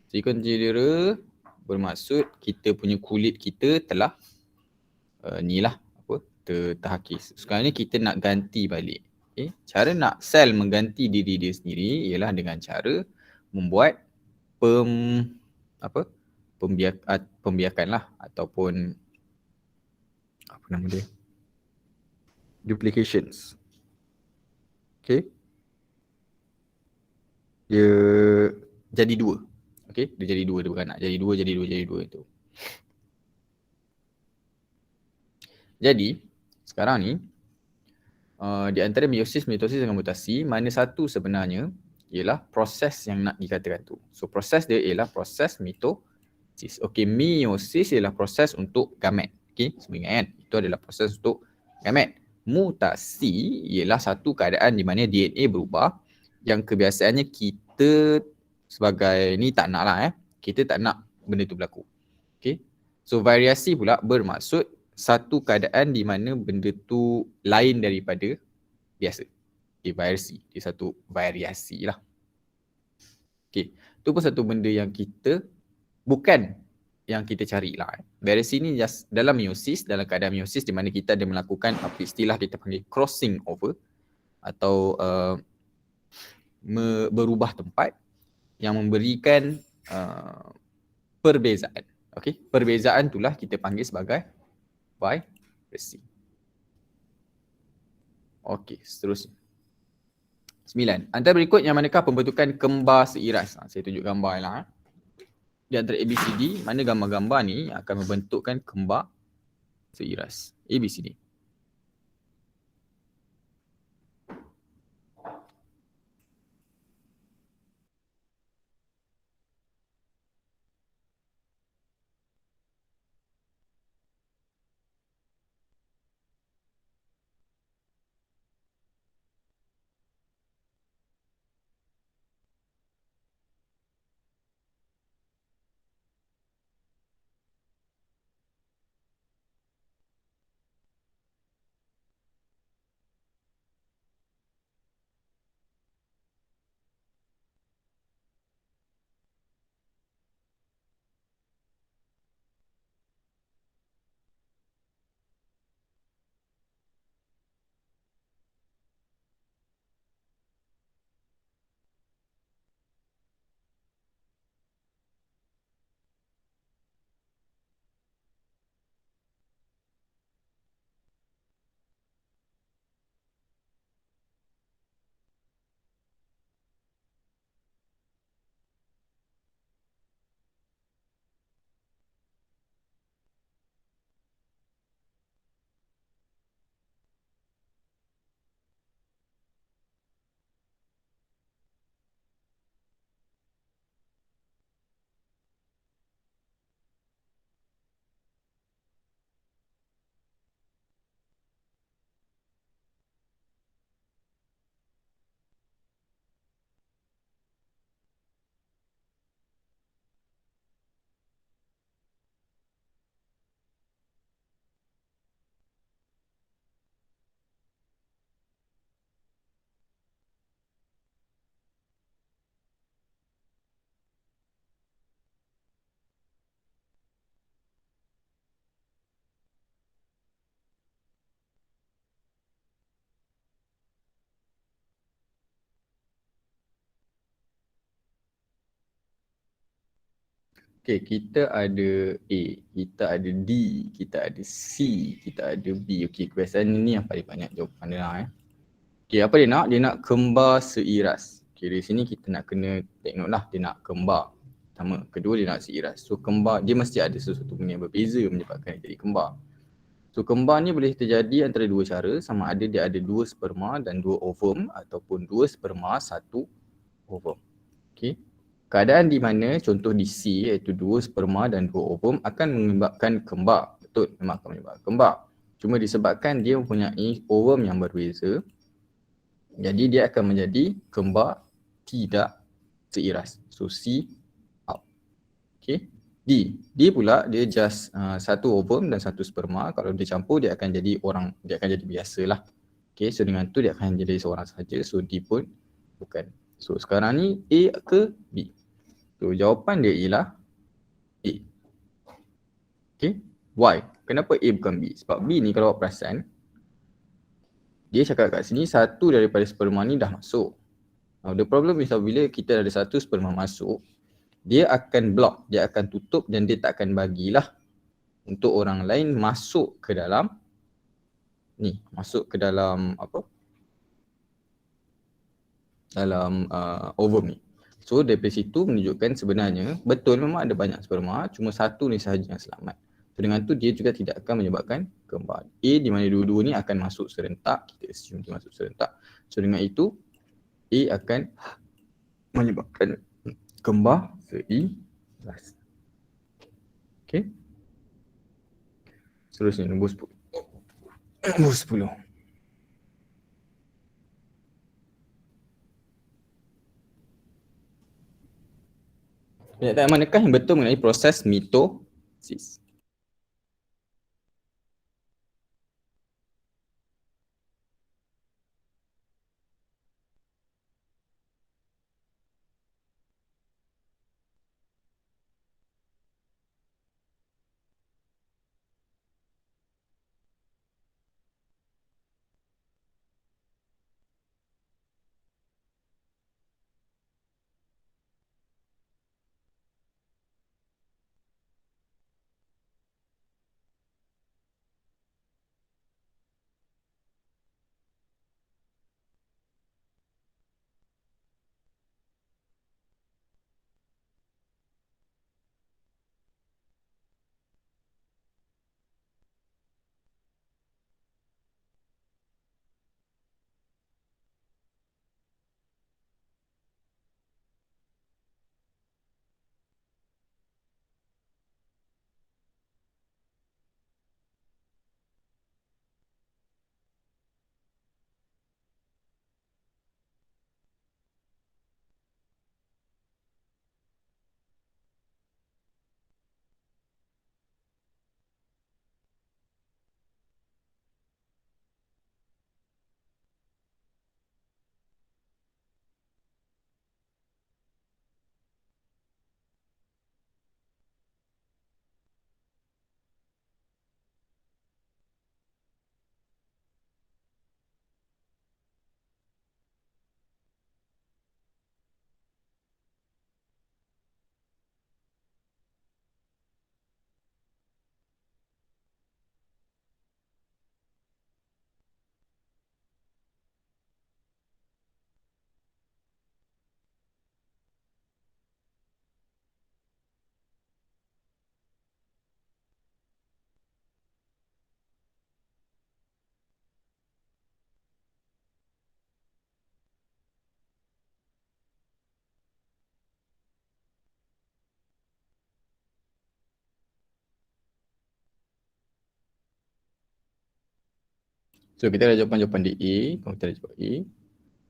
Siku yang tercedera bermaksud kita punya kulit kita telah ni lah apa? Terhakis. Sekarang ni kita nak ganti balik. Okay. Cara nak sel mengganti diri dia sendiri ialah dengan cara membuat pembiakan lah ataupun apa nama dia? Duplications. Okay. Dia jadi dua. Okay, dia jadi dua, dia bukan nak jadi dua itu. Jadi, sekarang ni di antara meiosis, mitosis dengan mutasi, mana satu sebenarnya ialah proses yang nak dikatakan tu. So, proses dia ialah proses mitosis. Okay, meiosis ialah proses untuk gamet. Okay, semua ingat kan? Itu adalah proses untuk gamet. Mutasi ialah satu keadaan di mana DNA berubah yang kebiasaannya kita sebagai ni tak nak lah kita tak nak benda tu berlaku. Okay. So variasi pula bermaksud satu keadaan di mana benda tu lain daripada biasa. Okay, variasi. Dia satu variasi lah. Okay. Tu pun satu benda yang kita bukan yang kita cari lah. Variasi ni just dalam meiosis, dalam keadaan meiosis di mana kita ada melakukan apa istilah kita panggil crossing over atau berubah tempat yang memberikan perbezaan. Okay, perbezaan itulah kita panggil sebagai variasi. Okey, seterusnya. 9. Antara berikut yang manakah pembentukan kembar seiras? Saya tunjuk gambar lah. Di antara ABCD, mana gambar-gambar ni akan membentukkan kembar seiras? ABCD. Okay, kita ada A, kita ada D, kita ada C, kita ada B. Okay, kebiasaan ni yang paling banyak jawapan dia lah. Okay, apa dia nak? Dia nak kembar seiras. Kira sini kita nak kena tengok lah, dia nak kembar. Pertama, kedua dia nak seiras. So kembar, dia mesti ada sesuatu benda yang berbeza menyebabkan dia jadi kembar. So kembar ni boleh terjadi antara dua cara, sama ada dia ada 2 sperma dan 2 ovum ataupun 2 sperma 1 ovum. Okay. Keadaan di mana contoh di C iaitu 2 sperma dan 2 ovum akan menyebabkan kembar. Betul, memang akan menyebabkan kembar. Cuma disebabkan dia mempunyai ovum yang berbeza, jadi dia akan menjadi kembar tidak seiras. So C out. Okay. D pula dia just satu ovum dan satu sperma. Kalau dia campur dia akan jadi biasalah. Okay, so dengan tu dia akan jadi seorang sahaja. So D pun bukan. So sekarang ni A ke B? So jawapan dia ialah A. Okay, why? Kenapa A bukan B? Sebab B ni kalau awak perasan, dia cakap kat sini satu daripada sperma ni dah masuk. Now the problem is bila kita ada satu sperma masuk, dia akan block, dia akan tutup dan dia tak akan bagilah untuk orang lain masuk ke dalam ni, masuk ke dalam apa? Dalam ovum ni. So dari situ menunjukkan sebenarnya betul memang ada banyak sperma, cuma satu ni sahaja yang selamat. So dengan tu dia juga tidak akan menyebabkan kembar. A di mana dua-dua ni akan masuk serentak, kita assume dia masuk serentak. So dengan itu A akan menyebabkan kembar seiras. Okay. Seterusnya nombor 10. Nombor 10. Kenyataan manakah yang betul mengenai proses mitosis? So kita ada jawapan di A, kalau kita ada jawab A.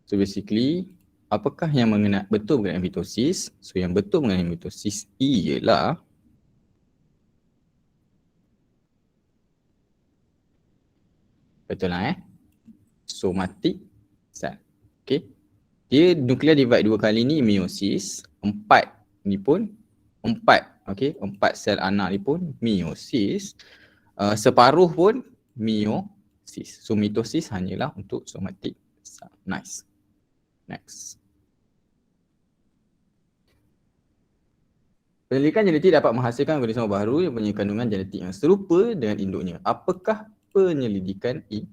So basically, apakah yang betul mengenai mitosis? So yang betul mengenai mitosis ialah betul lah somatic cell. Okay. Dia nuclear divide 2 kali ni meiosis, 4 ni pun 4, okay, 4 sel anak ni pun meiosis, separuh pun meiosis. So mitosis hanyalah untuk somatic cell. Nice. Next. Penyelidikan genetik dapat menghasilkan organisma baru yang mempunyai kandungan genetik yang serupa dengan induknya. Apakah penyelidikan ini?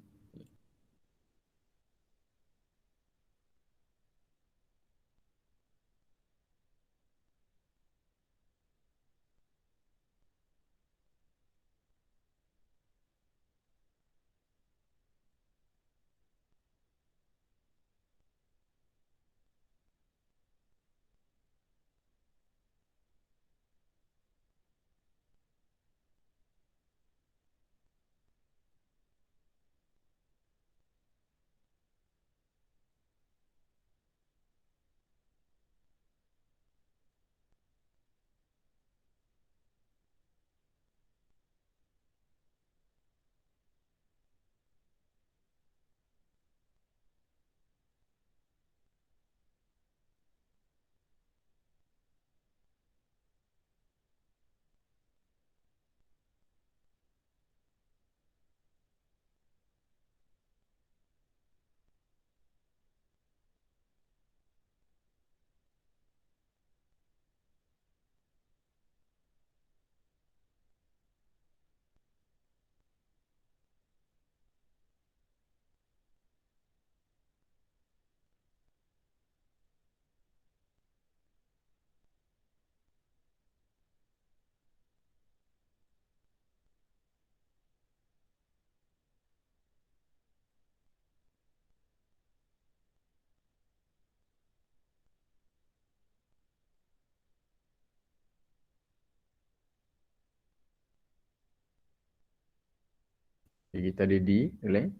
Okay, kita ada D, boleh?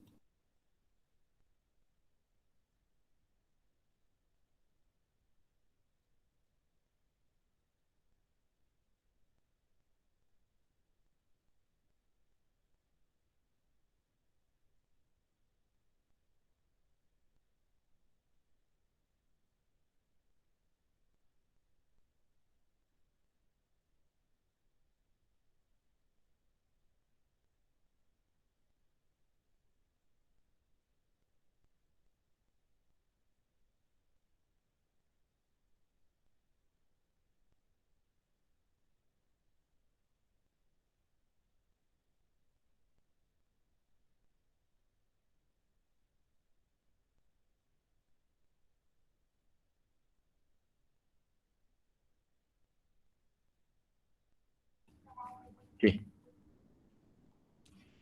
Okay.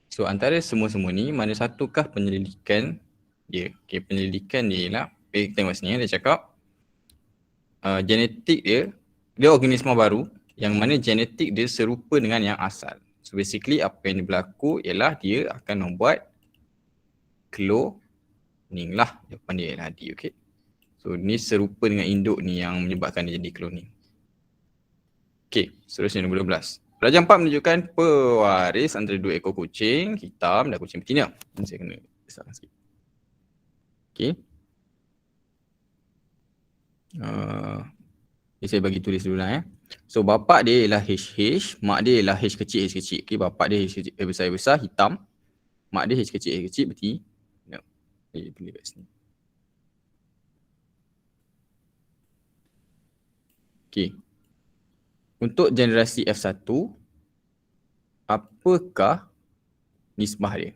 So antara semua-semua ni, mana satukah penyelidikan dia? Okay, penyelidikan dia ialah, kita tengok sini dia cakap genetik dia organisma baru yang mana genetik dia serupa dengan yang asal. So basically apa yang berlaku ialah dia akan membuat cloning lah. Jawapan dia ialah D, okay. So ni serupa dengan induk ni yang menyebabkan dia jadi cloning. Okay, seterusnya nombor 12. Pelajaran 4 menunjukkan pewaris antara dua ekor kucing hitam dan kucing betina. Ini saya kena besarkan sikit. Okay. Saya bagi tulis dulu lah. So bapak dia ialah HH, mak dia ialah H kecil H kecil. Okay, bapak dia H kecil besar hitam, mak dia H kecil betina. Pilih kat sini. Okay. Untuk generasi F1, apakah nisbah dia?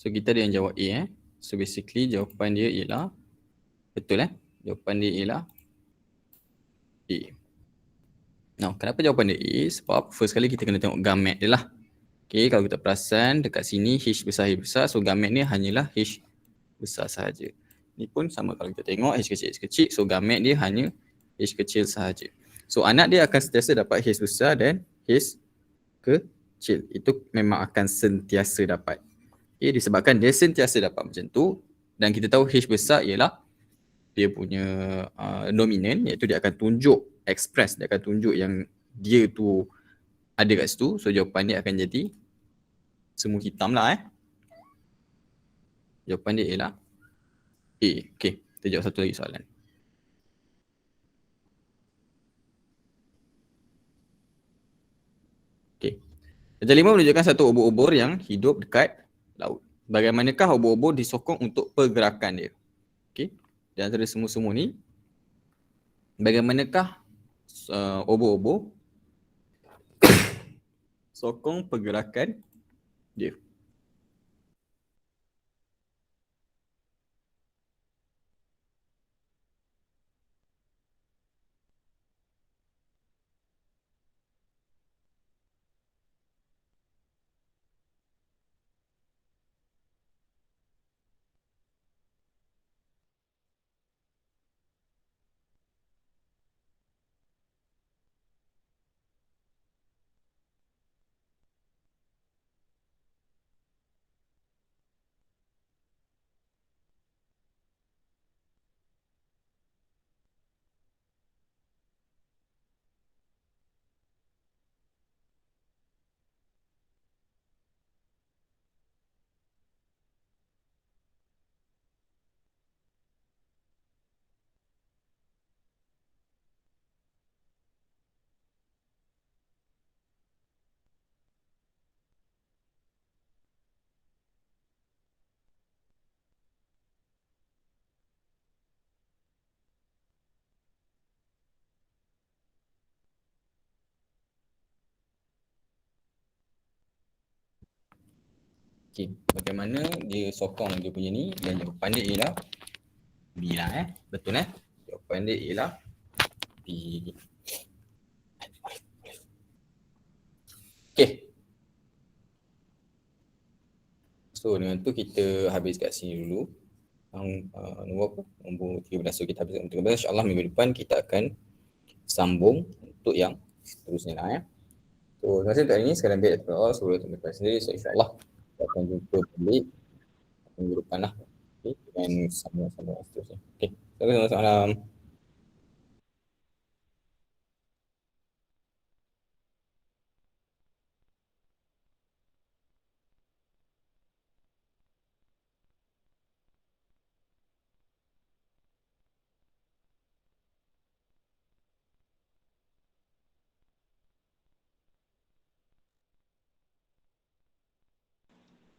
So kita ada yang jawab A. So basically jawapan dia ialah betul. Jawapan dia ialah A. Now, kenapa jawapan dia A? Sebab first kali kita kena tengok gamet dia lah. Okay, kalau kita perasan dekat sini H besar. So gamet ni hanyalah H besar sahaja. Ni pun sama kalau kita tengok H kecil. So gamet dia hanya H kecil sahaja. So anak dia akan sentiasa dapat H besar dan H kecil. Itu memang akan sentiasa dapat. Okay, disebabkan dia sentiasa dapat macam tu dan kita tahu H besar ialah dia punya dominan, iaitu dia akan tunjuk, express, dia akan tunjuk yang dia tu ada kat situ. So jawapan dia akan jadi semua hitam lah. Jawapan dia ialah A. Okay, kita jawab satu lagi soalan. Okay. Darjah 5 menunjukkan satu ubur-ubur yang hidup dekat laut. Bagaimanakah ubur-ubur disokong untuk pergerakan dia? Okay. Dan antara semua-semua ni, bagaimanakah ubur-ubur sokong pergerakan dia? Okey, bagaimana dia sokong dia punya ni, dan jawapan dia ialah B lah betul jawapan dia ialah B. Okey, so dengan tu kita habis kat sini dulu. Nombor apa? Nombor 13. So kita habis nombor 13. InsyaAllah minggu depan kita akan sambung untuk yang seterusnya lah So terima kasih untuk hari ini. Sekali lagi Allah sebelum teman-teman sendiri. So insyaAllah kita akan jumpa balik minggu depan lah. Okay, dengan sama-sama seterusnya. Okay, selamat malam.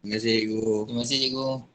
Terima kasih cikgu. Terima kasih cikgu.